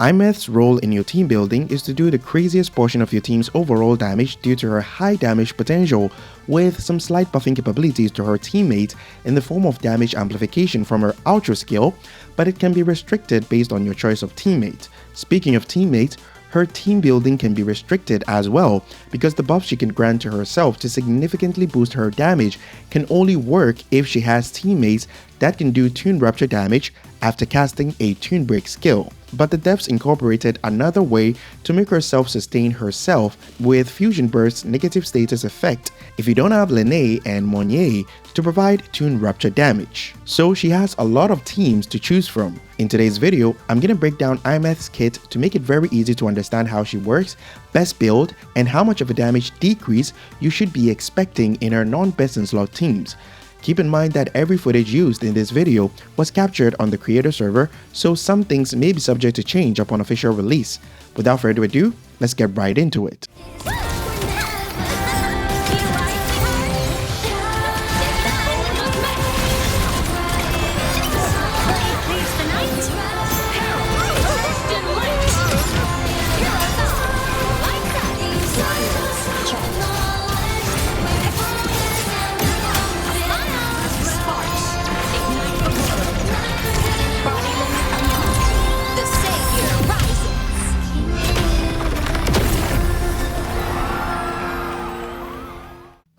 Aemeath's role in your team building is to do the craziest portion of your team's overall damage due to her high damage potential, with some slight buffing capabilities to her teammates in the form of damage amplification from her Ultra skill, but it can be restricted based on your choice of teammate. Speaking of teammates, her team building can be restricted as well, because the buff she can grant to herself to significantly boost her damage can only work if she has teammates that can do Toon Rupture damage after casting a Toon Break skill. But the devs incorporated another way to make her self-sustain herself with Fusion Burst's negative status effect if you don't have Lene and Monnier to provide Toon Rupture damage. So she has a lot of teams to choose from. In today's video, I'm gonna break down Aemeath's kit to make it very easy to understand how she works, best build, and how much of a damage decrease you should be expecting in her non-best in slot teams. Keep in mind that every footage used in this video was captured on the creator server, so some things may be subject to change upon official release. Without further ado, let's get right into it.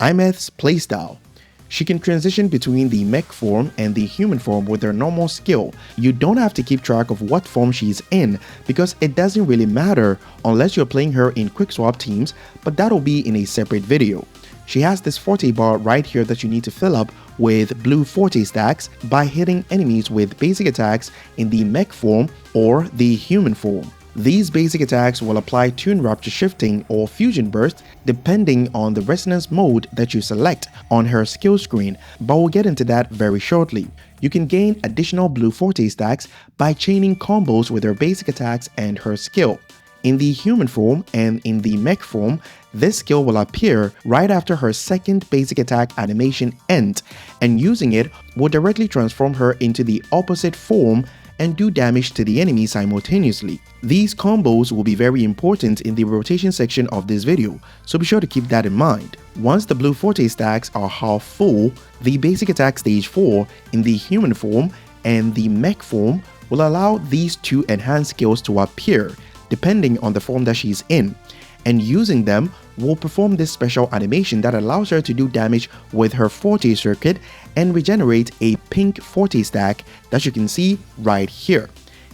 Aemeath's playstyle. She can transition between the mech form and the human form with her normal skill. You don't have to keep track of what form she's in because it doesn't really matter unless you're playing her in quick swap teams, but that'll be in a separate video. She has this forte bar right here that you need to fill up with blue forte stacks by hitting enemies with basic attacks in the mech form or the human form. These basic attacks will apply Toon Rupture Shifting or Fusion Burst depending on the resonance mode that you select on her skill screen, but we'll get into that very shortly. You can gain additional blue forte stacks by chaining combos with her basic attacks and her skill. In the human form and in the mech form, this skill will appear right after her second basic attack animation ends, and using it will directly transform her into the opposite form and do damage to the enemy simultaneously. These combos will be very important in the rotation section of this video, so be sure to keep that in mind. Once the blue forte stacks are half full, the basic attack stage 4 in the human form and the mech form will allow these two enhanced skills to appear depending on the form that she's in, and using them will perform this special animation that allows her to do damage with her forte circuit and regenerate a pink forte stack that you can see right here.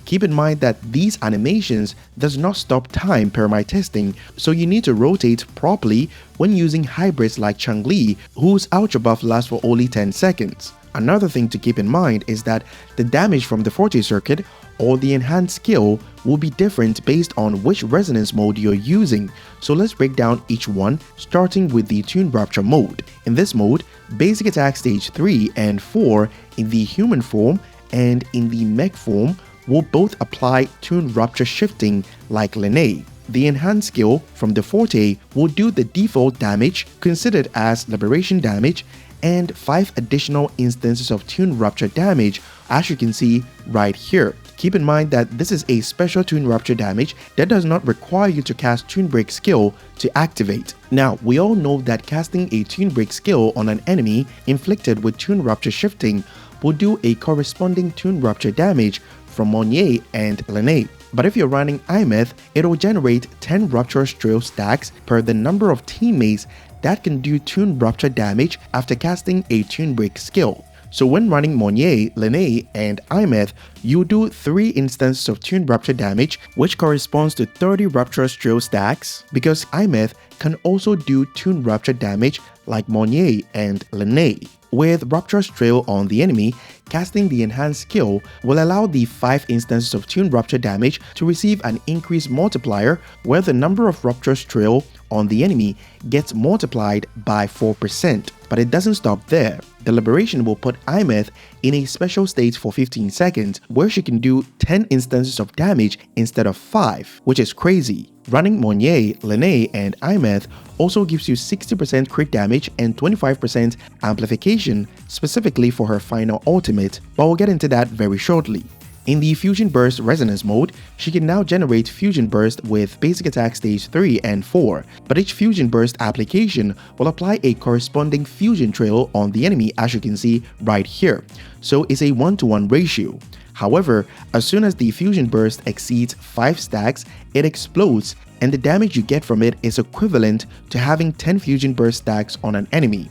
Keep in mind that these animations does not stop time per my testing, so you need to rotate properly when using hybrids like Changli, whose ultra buff lasts for only 10 seconds. Another thing to keep in mind is that the damage from the forte circuit or the enhanced skill will be different based on which resonance mode you're using, so let's break down each one, starting with the Toon Rupture mode. In this mode, basic attack stage 3 and 4 in the human form and in the mech form will both apply Toon Rupture Shifting like Lene. The enhanced skill from the forte will do the default damage considered as liberation damage and 5 additional instances of Toon Rupture damage, as you can see right here. Keep in mind that this is a special Toon Rupture damage that does not require you to cast Toon Break skill to activate. Now, we all know that casting a Toon Break skill on an enemy inflicted with Toon Rupture Shifting will do a corresponding Toon Rupture damage from Monnier and Lene. But if you're running Aemeath, it will generate 10 Rupture Trail stacks per the number of teammates that can do Toon Rupture damage after casting a Toon Break skill. So when running Monnier, Lene, and Aemeath, you do 3 instances of Toon Rupture damage, which corresponds to 30 Rupture Trail stacks, because Aemeath can also do Toon Rupture damage like Monnier and Lene. With Rupture Trail on the enemy, casting the enhanced skill will allow the 5 instances of Toon Rupture damage to receive an increased multiplier where the number of Rupture Trail on the enemy gets multiplied by 4%. But it doesn't stop there. The liberation will put Aemeath in a special state for 15 seconds where she can do 10 instances of damage instead of 5, which is crazy. Running Monnier, Lene, and Aemeath also gives you 60% crit damage and 25% amplification specifically for her final ultimate, but we'll get into that very shortly. In the Fusion Burst Resonance mode, she can now generate Fusion Burst with basic attack stage 3 and 4, but each Fusion Burst application will apply a corresponding Fusion Trail on the enemy, as you can see right here, so it's a 1-to-1 ratio. However, as soon as the Fusion Burst exceeds 5 stacks, it explodes, and the damage you get from it is equivalent to having 10 Fusion Burst stacks on an enemy.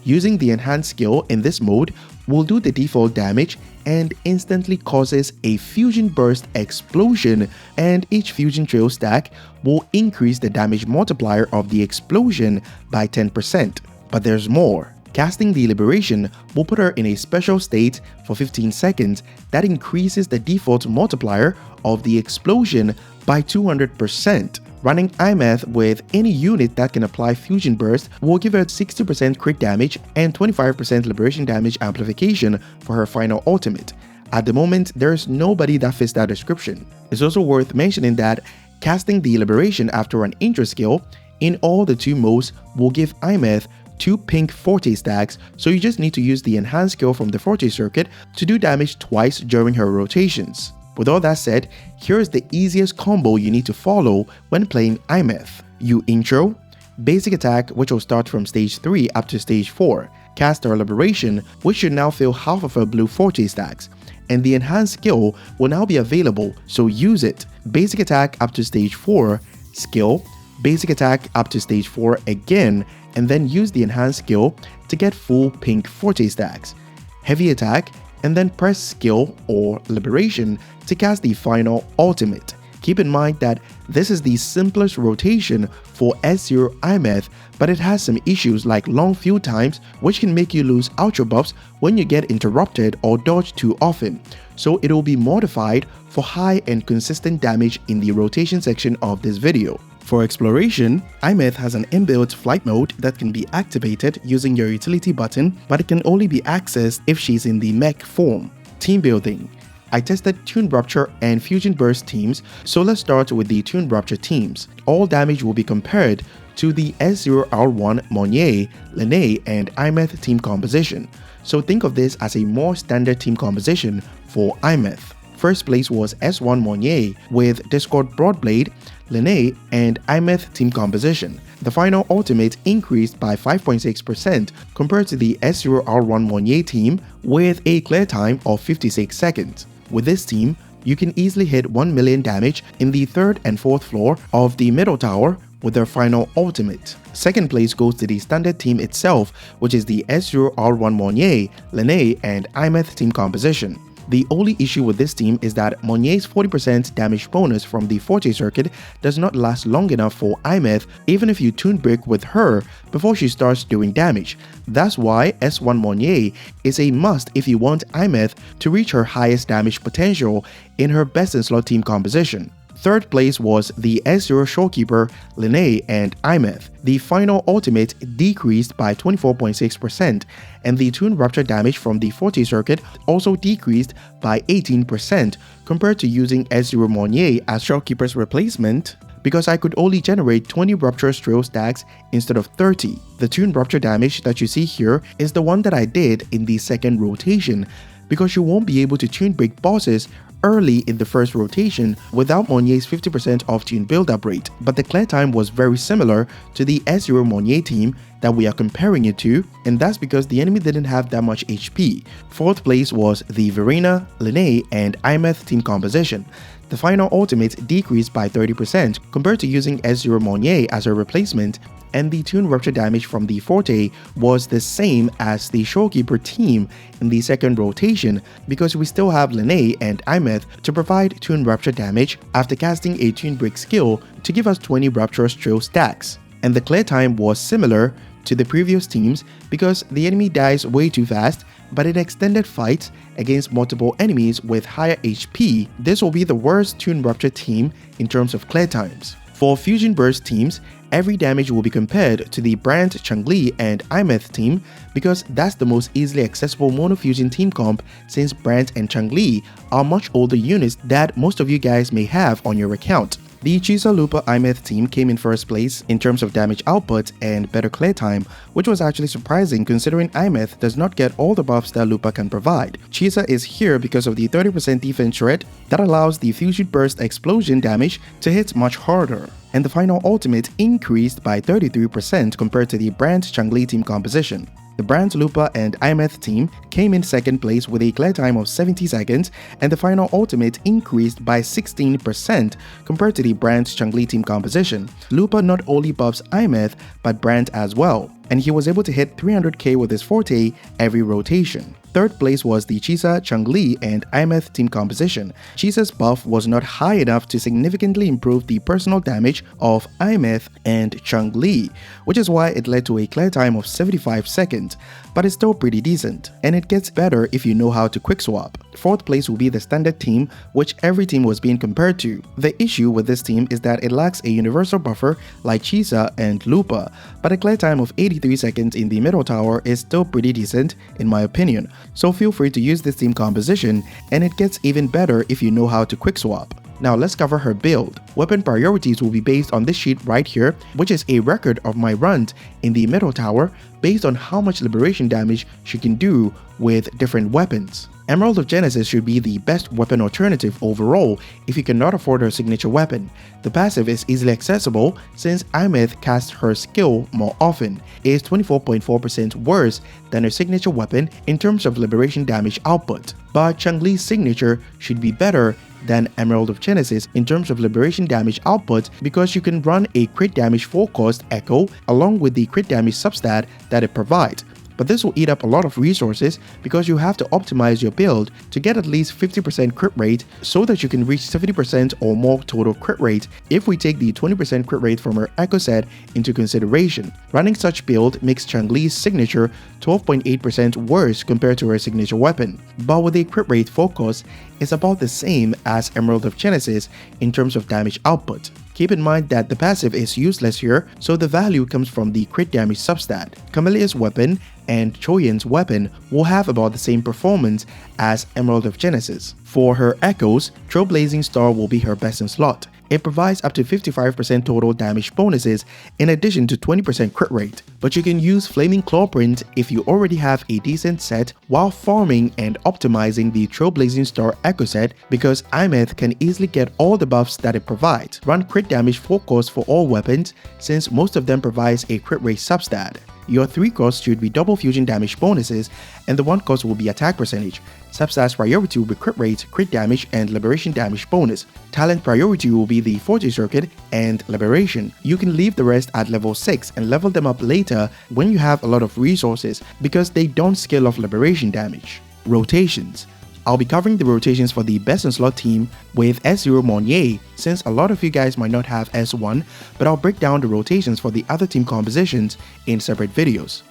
Using the enhanced skill in this mode will do the default damage and instantly causes a Fusion Burst explosion, and each Fusion Trail stack will increase the damage multiplier of the explosion by 10%. But there's more. Casting the Liberation will put her in a special state for 15 seconds that increases the default multiplier of the explosion by 200%. Running Aemeath with any unit that can apply Fusion Burst will give her 60% crit damage and 25% Liberation damage amplification for her final ultimate. At the moment, there's nobody that fits that description. It's also worth mentioning that casting the Liberation after an intro skill in all the 2 modes will give Aemeath 2 pink Forte stacks, so you just need to use the enhanced skill from the Forte circuit to do damage twice during her rotations. With all that said, here is the easiest combo you need to follow when playing Aemeath. You intro, basic attack, which will start from stage 3 up to stage 4, cast her Liberation, which should now fill half of her blue Forte stacks, and the enhanced skill will now be available, so use it. Basic attack up to stage 4, skill, basic attack up to stage 4 again, and then use the enhanced skill to get full pink Forte stacks. Heavy attack, and then press skill or Liberation to cast the final ultimate. Keep in mind that this is the simplest rotation for S0 Aemeath, but it has some issues like long field times, which can make you lose outro buffs when you get interrupted or dodged too often, so it will be modified for high and consistent damage in the rotation section of this video. For exploration, Aemeath has an inbuilt flight mode that can be activated using your utility button, but it can only be accessed if she's in the mech form. Team building. I tested Toon Rupture and Fusion Burst teams, so let's start with the Toon Rupture teams. All damage will be compared to the S0R1 Monnier, Lene, and Aemeath team composition, so think of this as a more standard team composition for Aemeath. First place was S1 Monnier with Discord Broadblade, Lene, and Aemeath team composition. The final ultimate increased by 5.6% compared to the S0R1 Monnier team with a clear time of 56 seconds. With this team, you can easily hit 1 million damage in the 3rd and 4th floor of the middle tower with their final ultimate. Second place goes to the standard team itself, which is the S0R1 Monnier, Lene, and Aemeath team composition. The only issue with this team is that Monnier's 40% damage bonus from the Forte circuit does not last long enough for Aemeath even if you Toon Break with her before she starts doing damage. That's why S1 Monnier is a must if you want Aemeath to reach her highest damage potential in her best in slot team composition. Third place was the S0 Shorekeeper, Lene, and Aemeath. The final ultimate decreased by 24.6%, and the Toon Rupture damage from the Forte circuit also decreased by 18% compared to using S0 Monnier as Shorekeeper's replacement, because I could only generate 20 Rupture Trail stacks instead of 30. The Toon Rupture damage that you see here is the one that I did in the second rotation, because you won't be able to Toon Break bosses early in the first rotation without Monnier's 50% off tune build-up rate, but the clear time was very similar to the S0 Monnier team that we are comparing it to, and that's because the enemy didn't have that much HP. Fourth place was the Verena, Lene, and Aemeath team composition. The final ultimate decreased by 30% compared to using S0 Monnier as a replacement, and the Toon Rupture damage from the Forte was the same as the Shorekeeper team in the second rotation, because we still have Lene and Aemeath to provide Toon Rupture damage after casting a Toon Break skill to give us 20 Rupture Trail stacks. And the clear time was similar to the previous teams because the enemy dies way too fast, but in extended fights against multiple enemies with higher HP, this will be the worst Toon Rupture team in terms of clear times. For Fusion Burst teams, every damage will be compared to the Brand, Changli, and Aemeath team because that's the most easily accessible mono-fusion team comp, since Brand and Changli are much older units that most of you guys may have on your account. The Chisa Lupa Aemeath team came in first place in terms of damage output and better clear time, which was actually surprising considering Aemeath does not get all the buffs that Lupa can provide. Chisa is here because of the 30% defense rate that allows the Fusion Burst explosion damage to hit much harder, and the final ultimate increased by 33% compared to the Brand Changli team composition. The Brand Lupa and Aemeath team came in second place with a clear time of 70 seconds, and the final ultimate increased by 16% compared to the Brand Changli team composition. Lupa not only buffs Aemeath but Brand as well, and he was able to hit 300k with his forte every rotation. Third place was the Chisa, Changli, and Aemeath team composition. Chisa's buff was not high enough to significantly improve the personal damage of Aemeath and Changli, which is why it led to a clear time of 75 seconds, but it's still pretty decent, and it gets better if you know how to quick swap. Fourth place will be the standard team, which every team was being compared to. The issue with this team is that it lacks a universal buffer like Chisa and Lupa, but a clear time of 83 seconds in the middle tower is still pretty decent in my opinion, so feel free to use this team composition, and it gets even better if you know how to quick swap. Now let's cover her build. Weapon priorities will be based on this sheet right here, which is a record of my runs in the middle tower based on how much liberation damage she can do with different weapons. Emerald of Genesis should be the best weapon alternative overall if you cannot afford her signature weapon. The passive is easily accessible since Aemeath casts her skill more often. It is 24.4% worse than her signature weapon in terms of liberation damage output. But Changli's signature should be better than Emerald of Genesis in terms of liberation damage output because you can run a crit damage full cost echo along with the crit damage substat that it provides. But this will eat up a lot of resources because you have to optimize your build to get at least 50% crit rate so that you can reach 70% or more total crit rate if we take the 20% crit rate from her echo set into consideration. Running such build makes Changli's signature 12.8% worse compared to her signature weapon, but with a crit rate focus, it's about the same as Emerald of Genesis in terms of damage output. Keep in mind that the passive is useless here, so the value comes from the crit damage substat. Camellia's weapon and Choyan's weapon will have about the same performance as Emerald of Genesis. For her echoes, Trailblazing Star will be her best in slot. It provides up to 55% total damage bonuses in addition to 20% crit rate, but you can use Flaming Clawprint if you already have a decent set while farming and optimizing the Trailblazing Star echo set because Aemeath can easily get all the buffs that it provides. Run crit damage full cost for all weapons since most of them provides a crit rate substat. Your 3 costs should be double fusion damage bonuses, and the 1 cost will be attack percentage. Substats priority will be crit rate, crit damage, and liberation damage bonus. Talent priority will be the Forte Circuit and Liberation. You can leave the rest at level 6 and level them up later when you have a lot of resources because they don't scale off liberation damage. Rotations. I'll be covering the rotations for the best in slot team with S0 Monnier since a lot of you guys might not have S1, but I'll break down the rotations for the other team compositions in separate videos.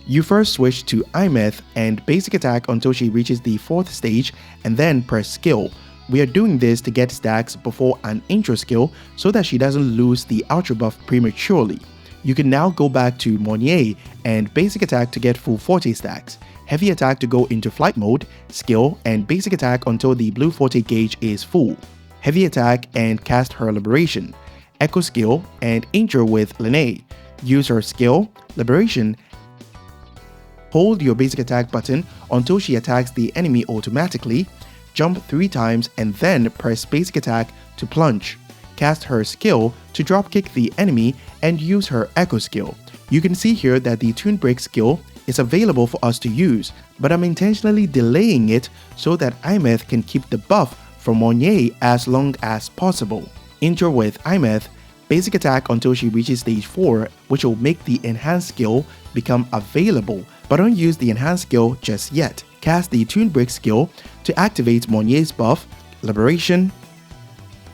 You first switch to Aemeath and basic attack until she reaches the 4th stage and then press skill. We are doing this to get stacks before an intro skill so that she doesn't lose the ultra buff prematurely. You can now go back to Monnier and basic attack to get full 40 stacks, heavy attack to go into flight mode, skill, and basic attack until the blue 40 gauge is full, heavy attack and cast her liberation, echo skill, and intro with Lene. Use her skill, liberation, hold your basic attack button until she attacks the enemy automatically, jump 3 times and then press basic attack to plunge. Cast her skill to dropkick the enemy and use her echo skill. You can see here that the Toon Break skill is available for us to use, but I'm intentionally delaying it so that Aemeath can keep the buff from Monnier as long as possible. Intro with Aemeath, basic attack until she reaches stage 4, which will make the enhanced skill become available, but don't use the enhanced skill just yet. Cast the Toon Break skill to activate Monnier's buff, liberation.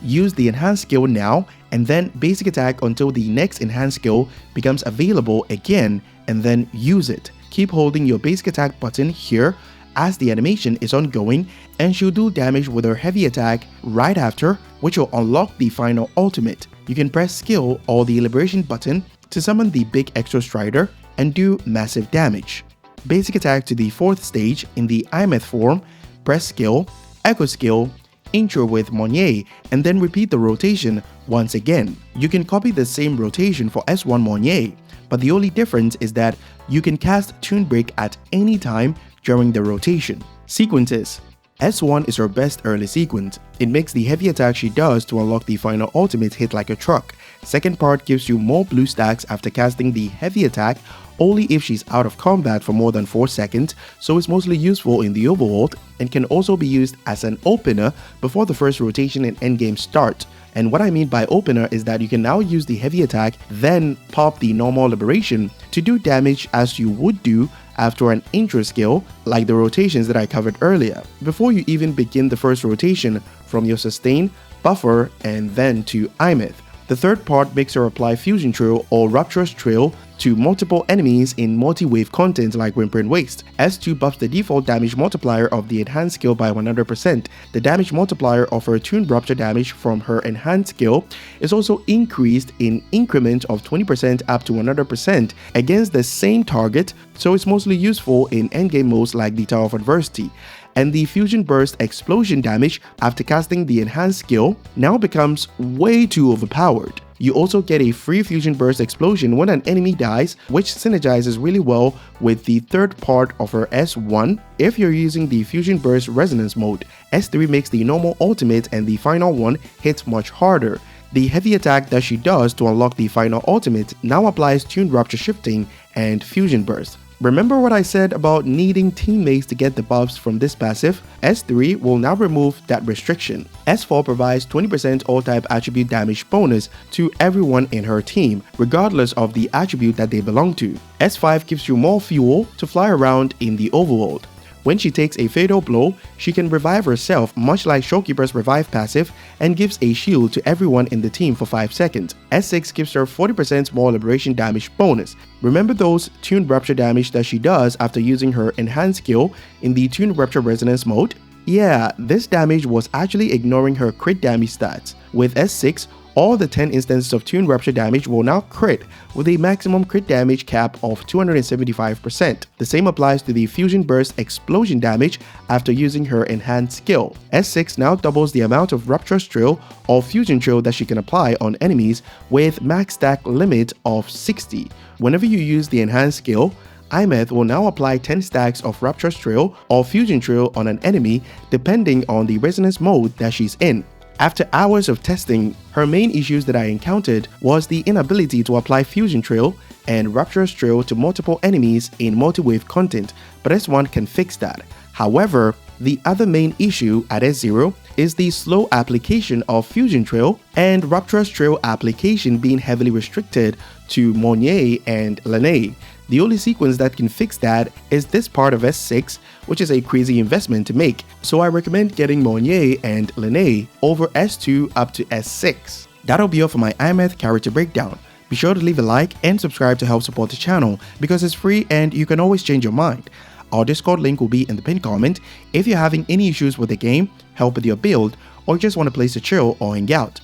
Use the enhanced skill now and then basic attack until the next enhanced skill becomes available again and then use it. Keep holding your basic attack button here as the animation is ongoing and she'll do damage with her heavy attack right after, which will unlock the final ultimate. You can press skill or the liberation button to summon the big extra strider and do massive damage. Basic attack to the 4th stage in the Aemeath form, press skill, echo skill, intro with Monnier, and then repeat the rotation once again. You can copy the same rotation for S1 Monnier, but the only difference is that you can cast Tune Break at any time during the rotation. Sequences. S1 is her best early sequence. It makes the heavy attack she does to unlock the final ultimate hit like a truck. Second part gives you more blue stacks after casting the heavy attack only if she's out of combat for more than 4 seconds, so it's mostly useful in the overworld and can also be used as an opener before the first rotation and endgame start. And what I mean by opener is that you can now use the heavy attack, then pop the normal liberation to do damage as you would do after an intro skill like the rotations that I covered earlier, before you even begin the first rotation from your sustain, buffer, and then to Aemeath. The third part makes her apply Fusion Trail or Rupture's Trail to multiple enemies in multi-wave content like Whimper Waste. S2 buffs the default damage multiplier of the enhanced skill by 100%. The damage multiplier of her tuned Rupture damage from her enhanced skill is also increased in increment of 20% up to 100% against the same target, so it's mostly useful in endgame modes like the Tower of Adversity. And the Fusion Burst explosion damage after casting the enhanced skill now becomes way too overpowered. You also get a free Fusion Burst explosion when an enemy dies, which synergizes really well with the third part of her S1 if you're using the Fusion Burst resonance mode. S3 makes the normal ultimate and the final one hit much harder. The heavy attack that she does to unlock the final ultimate now applies Tuned Rupture Shifting and Fusion Burst. Remember what I said about needing teammates to get the buffs from this passive? S3 will now remove that restriction. S4 provides 20% all-type attribute damage bonus to everyone in her team, regardless of the attribute that they belong to. S5 gives you more fuel to fly around in the overworld. When she takes a fatal blow, she can revive herself much like Showkeeper's revive passive and gives a shield to everyone in the team for 5 seconds. S6 gives her 40% more liberation damage bonus. Remember those tuned rupture damage that she does after using her enhanced skill in the tuned rupture resonance mode? Yeah, this damage was actually ignoring her crit damage stats. With S6, all the 10 instances of Tuned Rupture damage will now crit with a maximum crit damage cap of 275%. The same applies to the Fusion Burst explosion damage after using her enhanced skill. S6 now doubles the amount of Rupture's Trail or Fusion Trail that she can apply on enemies with max stack limit of 60. Whenever you use the enhanced skill, Aemeath will now apply 10 stacks of Rupture's Trail or Fusion Trail on an enemy depending on the resonance mode that she's in. After hours of testing, her main issues that I encountered was the inability to apply Fusion Trail and Rupture's Trail to multiple enemies in multi-wave content, but S1 can fix that. However, the other main issue at S0 is the slow application of Fusion Trail and Rupture's Trail application being heavily restricted to Monnier and Lene. The only sequence that can fix that is this part of S6, which is a crazy investment to make, so I recommend getting Monnier and Lene over S2 up to S6. That'll be all for my Aemeath character breakdown. Be sure to leave a like and subscribe to help support the channel because it's free and you can always change your mind. Our Discord link will be in the pinned comment if you're having any issues with the game, help with your build, or just want a place to chill or hang out.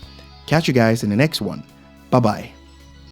Catch you guys in the next one. Bye bye.